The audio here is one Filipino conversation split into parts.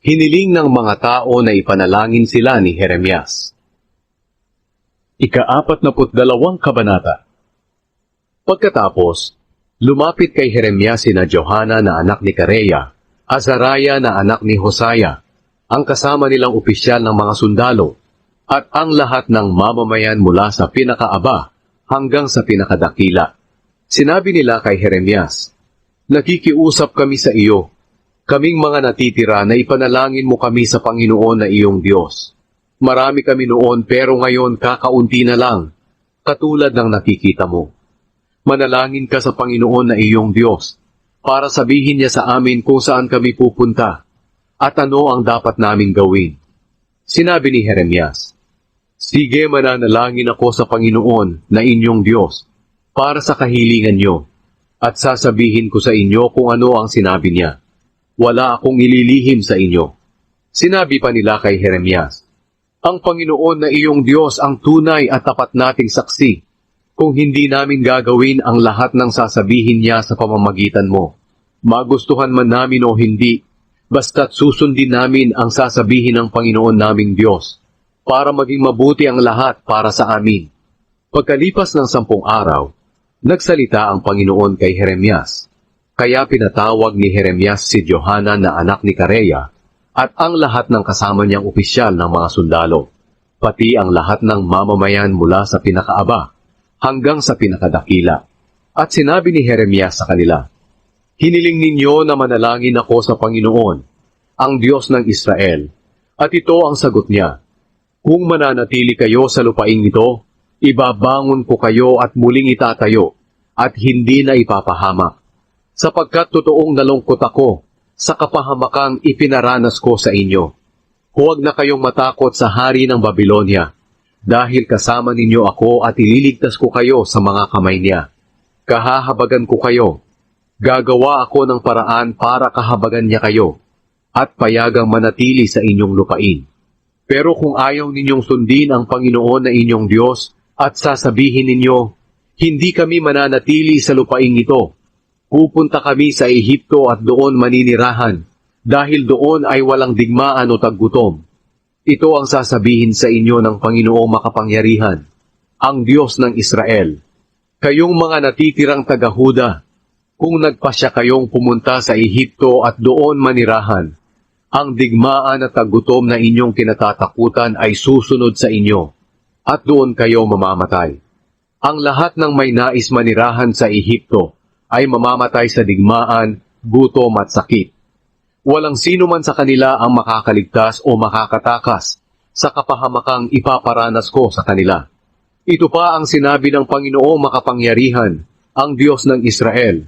Hiniling ng mga tao na ipanalangin sila ni Jeremias. Ika-42 kabanata. Pagkatapos, lumapit kay Jeremias sina Johanan na anak ni Kareya, Azariah na anak ni Hosea, ang kasama nilang opisyal ng mga sundalo, at ang lahat ng mamamayan mula sa pinakaaba hanggang sa pinakadakila. Sinabi nila kay Jeremias, "Nakikiusap kami sa iyo, kaming mga natitira na ipanalangin mo kami sa Panginoon na iyong Diyos. Marami kami noon pero ngayon kakaunti na lang, katulad ng nakikita mo. Manalangin ka sa Panginoon na iyong Diyos, para sabihin niya sa amin kung saan kami pupunta, at ano ang dapat naming gawin." Sinabi ni Jeremias, "Sige, mananalangin ako sa Panginoon na inyong Diyos, para sa kahilingan niyo, at sasabihin ko sa inyo kung ano ang sinabi niya. Wala akong ililihim sa inyo." Sinabi pa nila kay Jeremias, "Ang Panginoon na iyong Diyos ang tunay at tapat nating saksi, kung hindi namin gagawin ang lahat ng sasabihin niya sa pamamagitan mo. Magustuhan man namin o hindi, basta't susundin namin ang sasabihin ng Panginoon naming Diyos, para maging mabuti ang lahat para sa amin." Pagkalipas ng 10 araw, nagsalita ang Panginoon kay Jeremias. Kaya pinatawag ni Jeremias si Johanan na anak ni Kareya, at ang lahat ng kasama niyang opisyal ng mga sundalo, pati ang lahat ng mamamayan mula sa pinakaaba hanggang sa pinakadakila. At sinabi ni Jeremias sa kanila, "Hiniling ninyo na manalangin ako sa Panginoon, ang Diyos ng Israel, at ito ang sagot niya. Kung mananatili kayo sa lupaing ito, ibabangon ko kayo at muling itatayo, at hindi na ipapahamak. Sapagkat totoong nalungkot ako sa kapahamakang ipinaranas ko sa inyo. Huwag na kayong matakot sa hari ng Babylonia, dahil kasama ninyo ako at ililigtas ko kayo sa mga kamay niya. Kahahabagan ko kayo. Gagawa ako ng paraan para kahabagan niya kayo, at payagang manatili sa inyong lupain. Pero kung ayaw ninyong sundin ang Panginoon na inyong Diyos, at sasabihin ninyo, hindi kami mananatili sa lupaing ito, pupunta kami sa Ehipto at doon maninirahan, dahil doon ay walang digmaan o taggutom. Ito ang sasabihin sa inyo ng Panginoong makapangyarihan, ang Diyos ng Israel. Kayong mga natitirang taga-Huda, kung nagpasya kayong pumunta sa Ehipto at doon manirahan, ang digmaan at taggutom na inyong kinatatakutan ay susunod sa inyo, at doon kayo mamamatay. Ang lahat ng may nais manirahan sa Ehipto ay mamamatay sa digmaan, gutom at sakit. Walang sino man sa kanila ang makakaligtas o makakatakas sa kapahamakang ipaparanas ko sa kanila. Ito pa ang sinabi ng Panginoong makapangyarihan, ang Diyos ng Israel,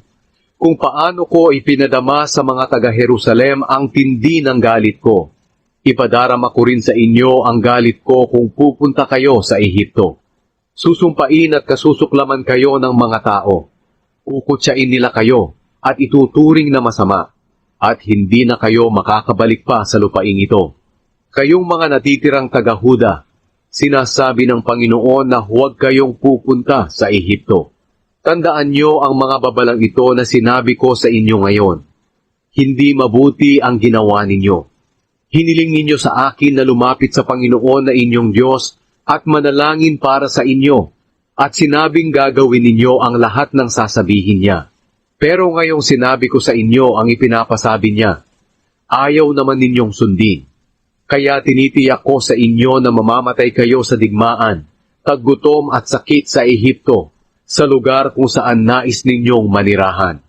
kung paano ko ipinadama sa mga taga-Jerusalem ang tindi ng galit ko. Ipadarama ko rin sa inyo ang galit ko kung pupunta kayo sa Ehipto. Susumpain at kasusuklaman kayo ng mga tao. Kukutsain nila kayo at ituturing na masama, at hindi na kayo makakabalik pa sa lupaing ito. Kayong mga natitirang taga-Huda, sinasabi ng Panginoon na huwag kayong pupunta sa Ehipto. Tandaan niyo ang mga babalang ito na sinabi ko sa inyo ngayon. Hindi mabuti ang ginawa ninyo. Hiniling ninyo sa akin na lumapit sa Panginoon na inyong Diyos at manalangin para sa inyo, at sinabing gagawin ninyo ang lahat ng sasabihin niya. Pero ngayong sinabi ko sa inyo ang ipinapasabi niya, ayaw naman ninyong sundin. Kaya tinitiyak ko sa inyo na mamamatay kayo sa digmaan, taggutom at sakit sa Ehipto, sa lugar kung saan nais ninyong manirahan.